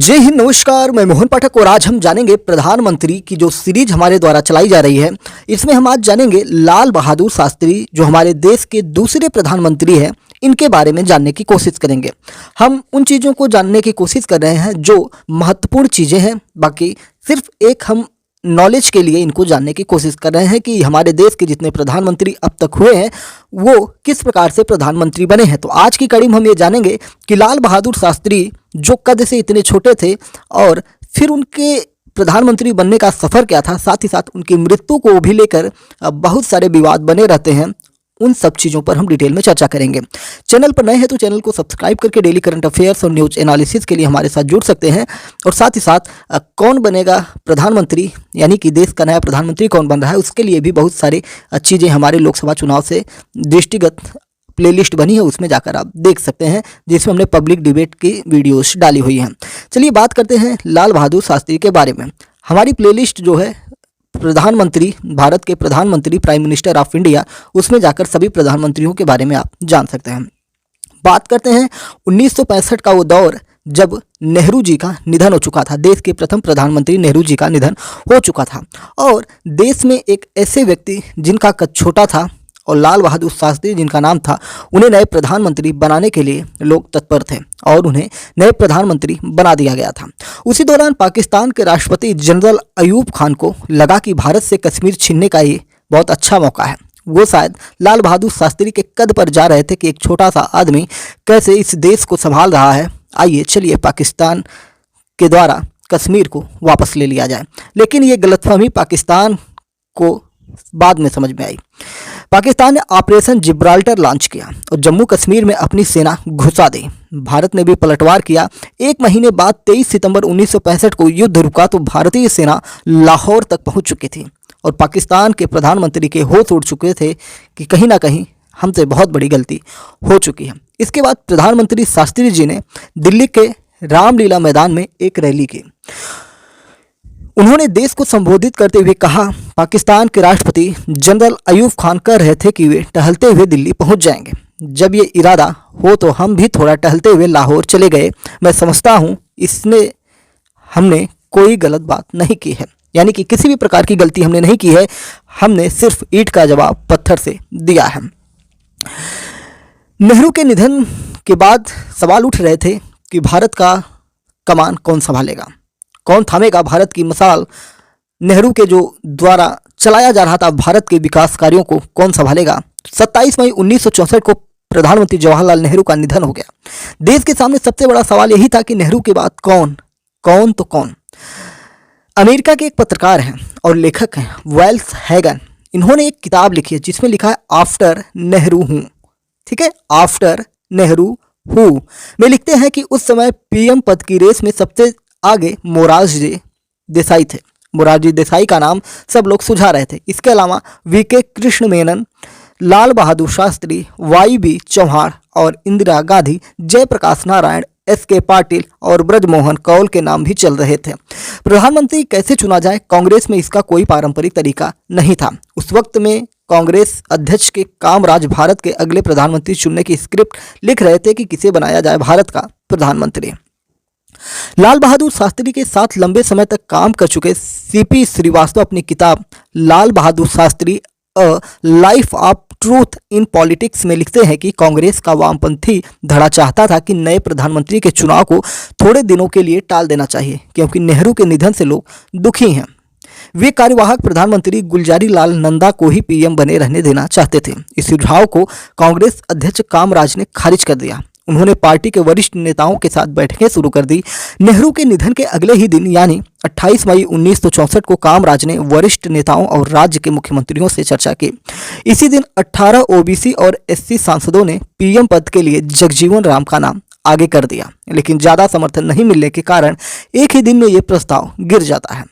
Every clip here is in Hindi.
जय हिंद, नमस्कार। मैं मोहन पाठक और आज हम जानेंगे प्रधानमंत्री की जो सीरीज हमारे द्वारा चलाई जा रही है। इसमें हम आज जानेंगे लाल बहादुर शास्त्री जो हमारे देश के दूसरे प्रधानमंत्री हैं, इनके बारे में जानने की कोशिश करेंगे। हम उन चीज़ों को जानने की कोशिश कर रहे हैं जो महत्वपूर्ण चीज़ें हैं, बाकी सिर्फ एक हम नॉलेज के लिए इनको जानने की कोशिश कर रहे हैं कि हमारे देश के जितने प्रधानमंत्री अब तक हुए हैं वो किस प्रकार से प्रधानमंत्री बने हैं। तो आज की कड़ी में हम ये जानेंगे कि लाल बहादुर शास्त्री जो कद से इतने छोटे थे और फिर उनके प्रधानमंत्री बनने का सफ़र क्या था, साथ ही साथ उनकी मृत्यु को भी लेकर बहुत सारे विवाद बने रहते हैं। उन सब चीज़ों पर हम डिटेल में चर्चा करेंगे। चैनल पर नए हैं तो चैनल को सब्सक्राइब करके डेली करंट अफेयर्स और न्यूज एनालिसिस के लिए हमारे साथ जुड़ सकते हैं। और साथ ही साथ कौन बनेगा प्रधानमंत्री, यानी कि देश का नया प्रधानमंत्री कौन बन रहा है, उसके लिए भी बहुत सारी चीज़ें हमारे लोकसभा चुनाव से दृष्टिगत प्लेलिस्ट बनी है, उसमें जाकर आप देख सकते हैं, जिसमें हमने पब्लिक डिबेट की वीडियोस डाली हुई हैं। चलिए बात करते हैं लाल बहादुर शास्त्री के बारे में। हमारी प्लेलिस्ट जो है प्रधानमंत्री, भारत के प्रधानमंत्री, प्राइम मिनिस्टर ऑफ इंडिया, उसमें जाकर सभी प्रधानमंत्रियों के बारे में आप जान सकते हैं। बात करते हैं 1965 का वो दौर जब नेहरू जी का निधन हो चुका था। देश के प्रथम प्रधानमंत्री नेहरू जी का निधन हो चुका था और देश में एक ऐसे व्यक्ति जिनका कद छोटा था और लाल बहादुर शास्त्री जिनका नाम था, उन्हें नए प्रधानमंत्री बनाने के लिए लोग तत्पर थे और उन्हें नए प्रधानमंत्री बना दिया गया था। उसी दौरान पाकिस्तान के राष्ट्रपति जनरल अयूब खान को लगा कि भारत से कश्मीर छीनने का ये बहुत अच्छा मौका है। वो शायद लाल बहादुर शास्त्री के कद पर जा रहे थे कि एक छोटा सा आदमी कैसे इस देश को संभाल रहा है, आइए चलिए पाकिस्तान के द्वारा कश्मीर को वापस ले लिया जाए। लेकिन ये गलतफहमी पाकिस्तान को बाद में समझ में आई। पाकिस्तान ने ऑपरेशन जिब्राल्टर लॉन्च किया और जम्मू कश्मीर में अपनी सेना घुसा दी। भारत ने भी पलटवार किया। एक महीने बाद 23 सितंबर 1965 को युद्ध रुका तो भारतीय सेना लाहौर तक पहुंच चुकी थी और पाकिस्तान के प्रधानमंत्री के होश उड़ चुके थे कि कहीं ना कहीं हमसे बहुत बड़ी गलती हो चुकी है। इसके बाद प्रधानमंत्री शास्त्री जी ने दिल्ली के रामलीला मैदान में एक रैली की। उन्होंने देश को संबोधित करते हुए कहा, पाकिस्तान के राष्ट्रपति जनरल अयूब खान कह रहे थे कि वे टहलते हुए दिल्ली पहुंच जाएंगे। जब ये इरादा हो तो हम भी थोड़ा टहलते हुए लाहौर चले गए। मैं समझता हूं इसने हमने कोई गलत बात नहीं की है, यानी कि किसी भी प्रकार की गलती हमने नहीं की है, हमने सिर्फ ईंट का जवाब पत्थर से दिया है। नेहरू के निधन के बाद सवाल उठ रहे थे कि भारत का कमान कौन संभालेगा, कौन थामेगा भारत की मशाल। नेहरू के जो द्वारा चलाया जा रहा था भारत के विकास कार्यों को कौन संभालेगा। 27 मई 1964 को प्रधानमंत्री जवाहरलाल नेहरू का निधन हो गया। देश के सामने सबसे बड़ा सवाल यही था कि नेहरू के बाद कौन तो कौन। अमेरिका के एक पत्रकार हैं और लेखक हैं वेल्स हैगन। इन्होंने एक किताब लिखी है जिसमें लिखा है आफ्टर नेहरू हूँ। ठीक है, आफ्टर नेहरू हूँ में लिखते हैं कि उस समय पीएम पद की रेस में सबसे आगे मोरारजी देसाई थे। मोरारजी देसाई का नाम सब लोग सुझा रहे थे। इसके अलावा वीके कृष्ण मेनन, लाल बहादुर शास्त्री, वाईबी चौहान और इंदिरा गांधी, जयप्रकाश नारायण, एसके पाटिल और ब्रजमोहन कौल के नाम भी चल रहे थे। प्रधानमंत्री कैसे चुना जाए, कांग्रेस में इसका कोई पारंपरिक तरीका नहीं था। उस वक्त में कांग्रेस अध्यक्ष के कामराज भारत के अगले प्रधानमंत्री चुनने की स्क्रिप्ट लिख रहे थे कि किसे बनाया जाए भारत का प्रधानमंत्री। लाल बहादुर शास्त्री के साथ लंबे समय तक काम कर चुके सीपी श्रीवास्तव अपनी किताब Lal Bahadur Shastri a life of truth in politics में लिखते हैं कि कांग्रेस का वामपंथी धड़ा चाहता था कि नए प्रधानमंत्री के चुनाव को थोड़े दिनों के लिए टाल देना चाहिए, क्योंकि नेहरू के निधन से लोग दुखी हैं। वे कार्यवाहक प्रधानमंत्री गुलजारी लाल नंदा को ही पीएम बने रहने देना चाहते थे। इस सुझाव को कांग्रेस अध्यक्ष कामराज ने खारिज कर दिया। उन्होंने पार्टी के वरिष्ठ नेताओं के साथ बैठकें शुरू कर दी। नेहरू के निधन के अगले ही दिन यानी 28 मई 1964 को कामराज ने वरिष्ठ नेताओं और राज्य के मुख्यमंत्रियों से चर्चा की। इसी दिन 18 ओबीसी और एससी सांसदों ने पीएम पद के लिए जगजीवन राम का नाम आगे कर दिया, लेकिन ज़्यादा समर्थन नहीं मिलने के कारण एक ही दिन में ये प्रस्ताव गिर जाता है।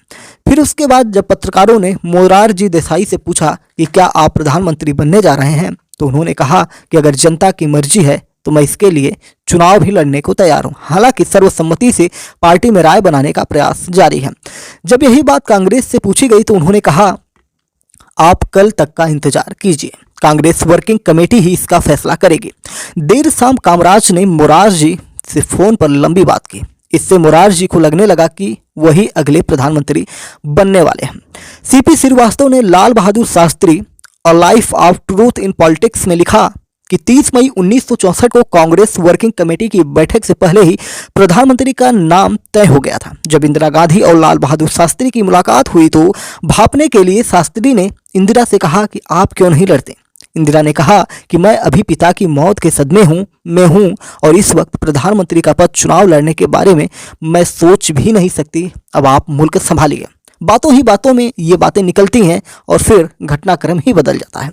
फिर उसके बाद जब पत्रकारों ने मोरारजी देसाई से पूछा कि क्या आप प्रधानमंत्री बनने जा रहे हैं, तो उन्होंने कहा कि अगर जनता की मर्जी है तो मैं इसके लिए चुनाव भी लड़ने को तैयार हूं। हालांकि सर्वसम्मति से पार्टी में राय बनाने का प्रयास जारी है। जब यही बात कांग्रेस से पूछी गई तो उन्होंने कहा, आप कल तक का इंतजार कीजिए, कांग्रेस वर्किंग कमेटी ही इसका फैसला करेगी। देर शाम कामराज ने मोरारजी से फोन पर लंबी बात की। इससे मोरारजी को लगने लगा कि वही अगले प्रधानमंत्री बनने वाले हैं। सीपी श्रीवास्तव ने Lal Bahadur Shastri a life of truth in politics में लिखा कि 30 मई 1964 को कांग्रेस वर्किंग कमेटी की बैठक से पहले ही प्रधानमंत्री का नाम तय हो गया था। जब इंदिरा गांधी और लाल बहादुर शास्त्री की मुलाकात हुई तो भापने के लिए शास्त्री ने इंदिरा से कहा कि आप क्यों नहीं लड़ते। इंदिरा ने कहा कि मैं अभी पिता की मौत के सदमे हूं और इस वक्त प्रधानमंत्री का पद चुनाव लड़ने के बारे में मैं सोच भी नहीं सकती। अब आप मुल्क संभालिए। बातों ही बातों में ये बातें निकलती हैं और फिर घटनाक्रम ही बदल जाता है।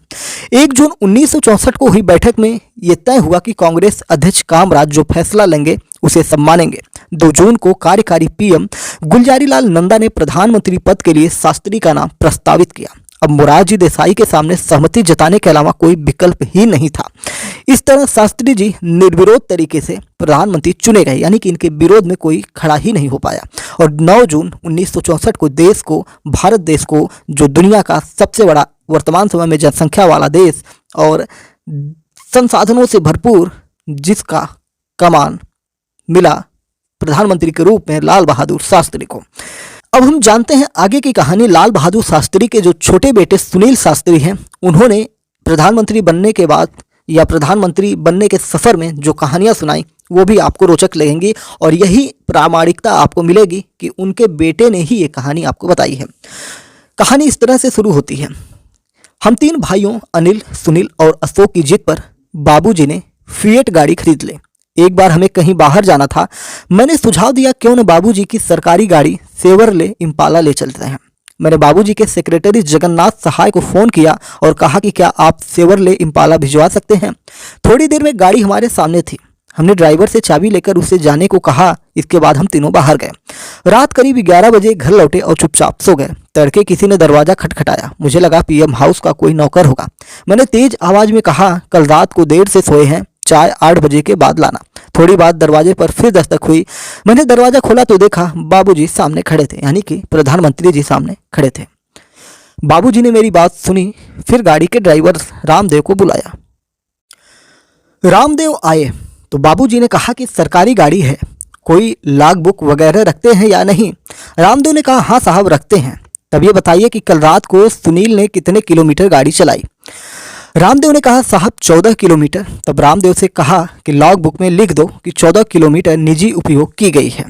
1 जून 1964 को हुई बैठक में ये तय हुआ कि कांग्रेस अध्यक्ष कामराज जो फैसला लेंगे उसे सब मानेंगे। 2 जून को कार्यकारी पीएम गुलजारीलाल नंदा ने प्रधानमंत्री पद के लिए शास्त्री का नाम प्रस्तावित किया। अब मोरारजी देसाई के सामने सहमति जताने के अलावा कोई विकल्प ही नहीं था। इस तरह शास्त्री जी निर्विरोध तरीके से प्रधानमंत्री चुने गए, यानी कि इनके विरोध में कोई खड़ा ही नहीं हो पाया। और 9 जून 1964 को भारत देश को जो दुनिया का सबसे बड़ा वर्तमान समय में जनसंख्या वाला देश और संसाधनों से भरपूर जिसका कमान मिला प्रधानमंत्री के रूप में लाल बहादुर शास्त्री को। अब हम जानते हैं आगे की कहानी। लाल बहादुर शास्त्री के जो छोटे बेटे सुनील शास्त्री हैं, उन्होंने प्रधानमंत्री बनने के बाद या प्रधानमंत्री बनने के सफ़र में जो कहानियां सुनाई वो भी आपको रोचक लगेंगी और यही प्रामाणिकता आपको मिलेगी कि उनके बेटे ने ही ये कहानी आपको बताई है। कहानी इस तरह से शुरू होती है। हम 3 भाइयों अनिल, सुनील और अशोक की जिद पर बाबूजी ने फिएट गाड़ी खरीद ली। एक बार हमें कहीं बाहर जाना था। मैंने सुझाव दिया क्यों न बाबूजी की सरकारी गाड़ी सेवरले इम्पाला ले चलते हैं। मैंने बाबूजी के सेक्रेटरी जगन्नाथ सहाय को फ़ोन किया और कहा कि क्या आप सेवरले इम्पाला भिजवा सकते हैं। थोड़ी देर में गाड़ी हमारे सामने थी। हमने ड्राइवर से चाबी लेकर उसे जाने को कहा। इसके बाद हम तीनों बाहर गए। रात करीब 11 बजे घर लौटे और चुपचाप सो गए। तड़के किसी ने दरवाज़ा खटखटाया। मुझे लगा पीएम हाउस का कोई नौकर होगा। मैंने तेज आवाज़ में कहा कल रात को देर से सोए हैं, चाय 8 बजे के बाद लाना। थोड़ी बाद दरवाजे पर फिर दस्तक हुई। मैंने दरवाज़ा खोला तो देखा बाबूजी सामने खड़े थे, यानी कि प्रधानमंत्री जी सामने खड़े थे। बाबूजी ने मेरी बात सुनी, फिर गाड़ी के ड्राइवर रामदेव को बुलाया। रामदेव आए तो बाबूजी ने कहा कि सरकारी गाड़ी है, कोई लॉग बुक वगैरह रखते हैं या नहीं। रामदेव ने कहा हाँ साहब रखते हैं। तब ये बताइए कि कल रात को सुनील ने कितने किलोमीटर गाड़ी चलाई। रामदेव ने कहा साहब 14 किलोमीटर। तब रामदेव से कहा कि लॉग बुक में लिख दो कि 14 किलोमीटर निजी उपयोग की गई है।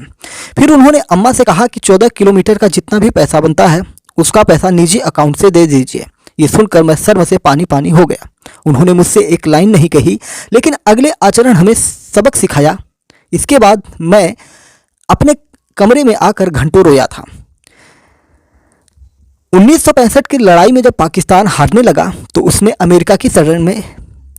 फिर उन्होंने अम्मा से कहा कि 14 किलोमीटर का जितना भी पैसा बनता है उसका पैसा निजी अकाउंट से दे दीजिए। ये सुनकर मैं सर में से पानी पानी हो गया। उन्होंने मुझसे एक लाइन नहीं कही, लेकिन अगले आचरण हमें सबक सिखाया। इसके बाद मैं अपने कमरे में आकर घंटों रोया था। 1965 की लड़ाई में जब पाकिस्तान हारने लगा तो उसने अमेरिका की शरण में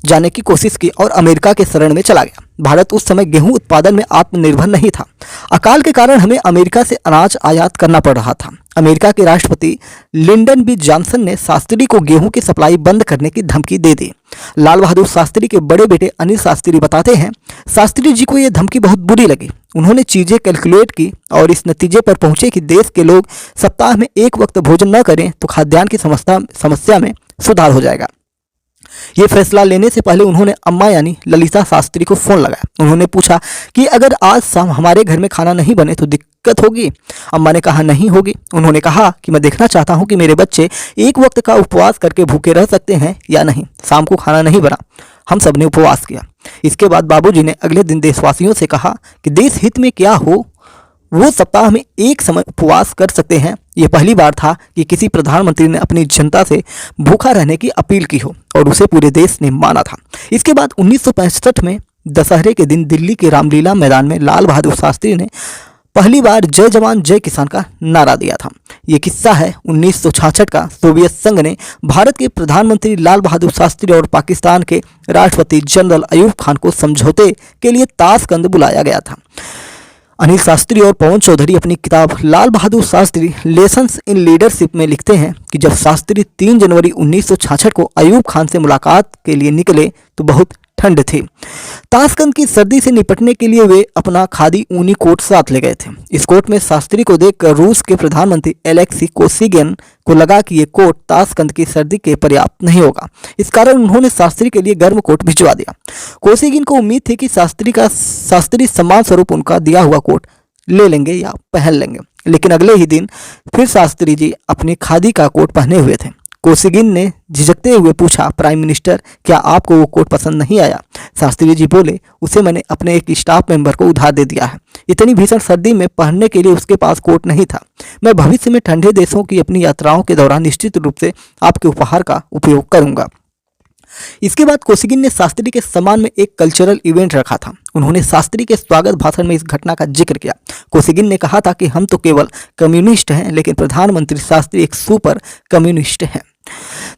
जाने की कोशिश की और अमेरिका के शरण में चला गया। भारत उस समय गेहूं उत्पादन में आत्मनिर्भर नहीं था। अकाल के कारण हमें अमेरिका से अनाज आयात करना पड़ रहा था। अमेरिका के राष्ट्रपति लिंडन बी जॉनसन ने शास्त्री को गेहूं की सप्लाई बंद करने की धमकी दे दी। लाल बहादुर शास्त्री के बड़े बेटे अनिल शास्त्री बताते हैं शास्त्री जी को यह धमकी बहुत बुरी लगी। उन्होंने चीज़ें कैलकुलेट की और इस नतीजे पर पहुंचे कि देश के लोग सप्ताह में एक वक्त भोजन न करें तो खाद्यान्न की समस्या में सुधार हो जाएगा। ये फैसला लेने से पहले उन्होंने अम्मा यानी ललिता शास्त्री को फ़ोन लगाया। उन्होंने पूछा कि अगर आज शाम हमारे घर में खाना नहीं बने तो दिक्कत होगी। अम्मा ने कहा नहीं होगी। उन्होंने कहा कि मैं देखना चाहता हूं कि मेरे बच्चे एक वक्त का उपवास करके भूखे रह सकते हैं या नहीं। शाम को खाना नहीं बना। हम सब ने उपवास किया। इसके बाद बाबूजी ने अगले दिन देशवासियों से कहा कि देश हित में क्या हो वो सप्ताह में एक समय उपवास कर सकते हैं। ये पहली बार था कि किसी प्रधानमंत्री ने अपनी जनता से भूखा रहने की अपील की हो और उसे पूरे देश ने माना था। इसके बाद 1965 में दशहरे के दिन दिल्ली के रामलीला मैदान में लाल बहादुर शास्त्री ने पहली बार जय जवान जय किसान का नारा दिया था। ये किस्सा है 1966 का। सोवियत संघ ने भारत के प्रधानमंत्री लाल बहादुर शास्त्री और पाकिस्तान के राष्ट्रपति जनरल अयूब खान को समझौते के लिए ताशकंद बुलाया गया था। अनिल शास्त्री और पवन चौधरी अपनी किताब Lal Bahadur Shastri lessons in leadership में लिखते हैं कि जब शास्त्री 3 जनवरी 1966 को अयूब खान से मुलाकात के लिए निकले तो बहुत ठंड थी। ताशकंद की सर्दी से निपटने के लिए वे अपना खादी ऊनी कोट साथ ले गए थे। इस कोट में शास्त्री को देखकर रूस के प्रधानमंत्री एलेक्सी कोसिगिन को लगा कि ये कोट ताशकंद की सर्दी के पर्याप्त नहीं होगा। इस कारण उन्होंने शास्त्री के लिए गर्म कोट भिजवा दिया। कोसिगिन को उम्मीद थी कि शास्त्री सम्मान स्वरूप उनका दिया हुआ कोट ले लेंगे या पहन लेंगे। लेकिन अगले ही दिन फिर शास्त्री जी अपने खादी का कोट पहने हुए थे। कोसिगिन ने झिझकते हुए पूछा, प्राइम मिनिस्टर, क्या आपको वो कोट पसंद नहीं आया? शास्त्री जी बोले, उसे मैंने अपने एक स्टाफ मेंबर को उधार दे दिया है। इतनी भीषण सर्दी में पहनने के लिए उसके पास कोट नहीं था। मैं भविष्य में ठंडे देशों की अपनी यात्राओं के दौरान निश्चित रूप से आपके उपहार का उपयोग करूंगा। इसके बाद कोसिगिन ने शास्त्री के सम्मान में एक कल्चरल इवेंट रखा था। उन्होंने शास्त्री के स्वागत भाषण में इस घटना का जिक्र किया। कोसिगिन ने कहा था कि हम तो केवल कम्युनिस्ट हैं, लेकिन प्रधानमंत्री शास्त्री एक सुपर कम्युनिस्ट हैं।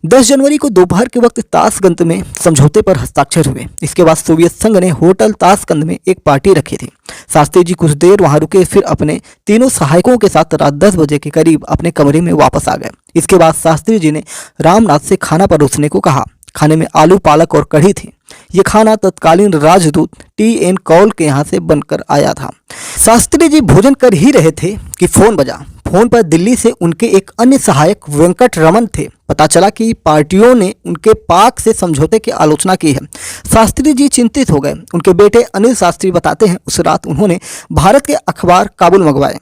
10 जनवरी को दोपहर के वक्त ताशकंद में समझौते पर हस्ताक्षर हुए। इसके बाद सोवियत संघ ने होटल ताशकंद में एक पार्टी रखी थी। शास्त्री जी कुछ देर वहां रुके, फिर अपने तीनों सहायकों के साथ रात 10 बजे के करीब अपने कमरे में वापस आ गए। इसके बाद शास्त्री जी ने रामनाथ से खाना परोसने को कहा। खाने में आलू, पालक और कढ़ी थी। ये खाना तत्कालीन राजदूत टी.एन. कौल के यहाँ से बनकर आया था। शास्त्री जी भोजन कर ही रहे थे कि फोन बजा। फोन पर दिल्ली से उनके एक अन्य सहायक वेंकट रमन थे। पता चला कि पार्टियों ने उनके पाक से समझौते की आलोचना की है। शास्त्री जी चिंतित हो गए। उनके बेटे अनिल शास्त्री बताते हैं, उस रात उन्होंने भारत के अखबार काबुल मंगवाए।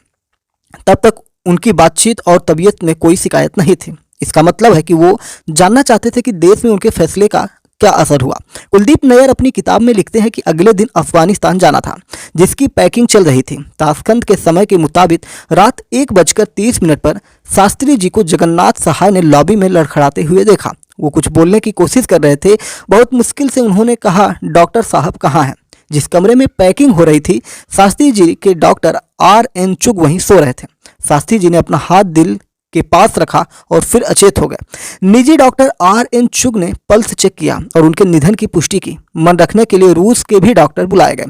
तब तक उनकी बातचीत और तबीयत में कोई शिकायत नहीं थी। इसका मतलब है कि वो जानना चाहते थे कि देश में उनके फैसले का क्या असर हुआ। कुलदीप नैयर अपनी किताब में लिखते हैं कि अगले दिन अफगानिस्तान जाना था, जिसकी पैकिंग चल रही थी। ताशकंद के समय के मुताबिक रात 1:30 पर शास्त्री जी को जगन्नाथ सहाय ने लॉबी में लड़खड़ाते हुए देखा। वो कुछ बोलने की कोशिश कर रहे थे। बहुत मुश्किल से उन्होंने कहा, डॉक्टर साहब कहाँ हैं? जिस कमरे में पैकिंग हो रही थी, शास्त्री जी के डॉक्टर R.N. चुग वहीं सो रहे थे। शास्त्री जी ने अपना हाथ दिल के पास रखा और फिर अचेत हो गए। निजी डॉक्टर R.N. चुग ने पल्स चेक किया और उनके निधन की पुष्टि की। मन रखने के लिए रूस के भी डॉक्टर बुलाए गए।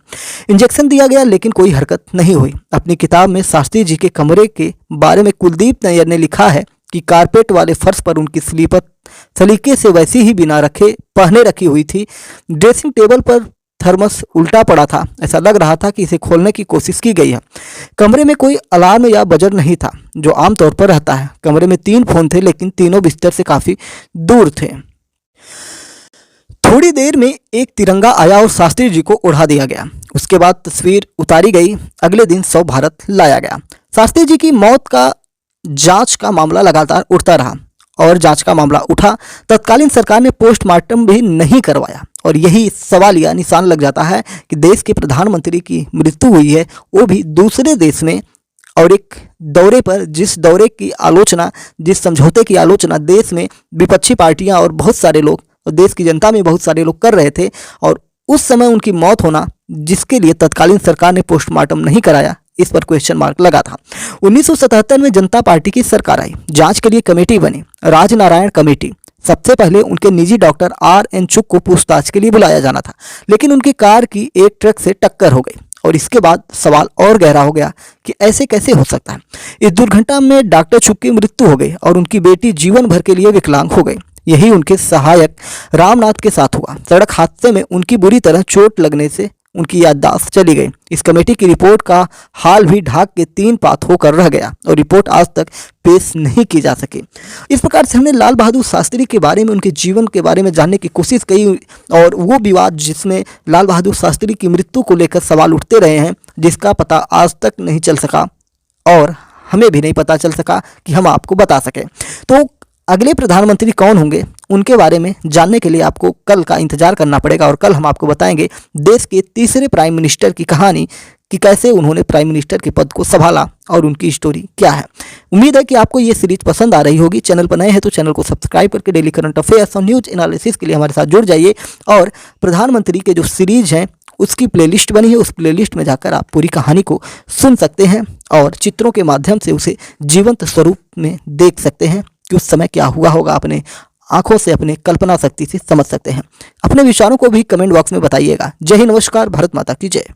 इंजेक्शन दिया गया, लेकिन कोई हरकत नहीं हुई। अपनी किताब में शास्त्री जी के कमरे के बारे में कुलदीप नैयर ने लिखा है कि कारपेट वाले फर्श पर उनकी स्लीपर सलीके से वैसी ही बिना पहने रखी हुई थी। ड्रेसिंग टेबल पर थर्मस उल्टा पड़ा था। ऐसा लग रहा था कि इसे खोलने की कोशिश की गई है। कमरे में कोई अलार्म या बजर नहीं था, जो आमतौर पर रहता है। कमरे में 3 फोन थे, लेकिन तीनों बिस्तर से काफी दूर थे। थोड़ी देर में एक तिरंगा आया और शास्त्री जी को उड़ा दिया गया। उसके बाद तस्वीर उतारी गई। अगले दिन शव भारत लाया गया। शास्त्री जी की मौत का जांच का मामला लगातार उठता रहा और जांच का मामला उठा। तत्कालीन सरकार ने पोस्टमार्टम भी नहीं करवाया और यही सवाल या निशान लग जाता है कि देश के प्रधानमंत्री की मृत्यु हुई है, वो भी दूसरे देश में, और एक दौरे पर, जिस दौरे की आलोचना, जिस समझौते की आलोचना देश में विपक्षी पार्टियां और बहुत सारे लोग और देश की जनता में बहुत सारे लोग कर रहे थे, और उस समय उनकी मौत होना, जिसके लिए तत्कालीन सरकार ने पोस्टमार्टम नहीं कराया, इस पर क्वेश्चन मार्क लगा था। 1977 में जनता पार्टी की सरकार आई। जांच के लिए कमेटी बनी, राजनारायण कमेटी। सबसे पहले उनके निजी डॉक्टर R.N. चुग को पूछताछ के लिए बुलाया जाना था, लेकिन उनकी कार की एक ट्रक से टक्कर हो गई और इसके बाद सवाल और गहरा हो गया कि ऐसे कैसे हो सकता है। इस दुर्घटना में डॉक्टर चुग की मृत्यु हो गई और उनकी बेटी जीवन भर के लिए विकलांग हो गई। यही उनके सहायक रामनाथ के साथ हुआ। सड़क हादसे में उनकी बुरी तरह चोट लगने से उनकी याददाश्त चली गई। इस कमेटी की रिपोर्ट का हाल भी ढाक के 3 पात होकर रह गया और रिपोर्ट आज तक पेश नहीं की जा सकी। इस प्रकार से हमने लाल बहादुर शास्त्री के बारे में, उनके जीवन के बारे में जानने की कोशिश की, और वो विवाद जिसमें लाल बहादुर शास्त्री की मृत्यु को लेकर सवाल उठते रहे हैं, जिसका पता आज तक नहीं चल सका और हमें भी नहीं पता चल सका कि हम आपको बता सकें। तो अगले प्रधानमंत्री कौन होंगे, उनके बारे में जानने के लिए आपको कल का इंतजार करना पड़ेगा और कल हम आपको बताएंगे देश के तीसरे प्राइम मिनिस्टर की कहानी, कि कैसे उन्होंने प्राइम मिनिस्टर के पद को संभाला और उनकी स्टोरी क्या है। उम्मीद है कि आपको ये सीरीज पसंद आ रही होगी। चैनल पर नए हैं तो चैनल को सब्सक्राइब करके डेली करंट अफेयर्स और न्यूज एनालिसिस के लिए हमारे साथ जुड़ जाइए। और प्रधानमंत्री के जो सीरीज हैं उसकी प्लेलिस्ट बनी है, उस प्लेलिस्ट में जाकर आप पूरी कहानी को सुन सकते हैं और चित्रों के माध्यम से उसे जीवंत स्वरूप में देख सकते हैं कि उस समय क्या हुआ होगा। अपने आंखों से, अपने कल्पना शक्ति से समझ सकते हैं। अपने विचारों को भी कमेंट बॉक्स में बताइएगा। जय हिंद, नमस्कार, भारत माता की जय।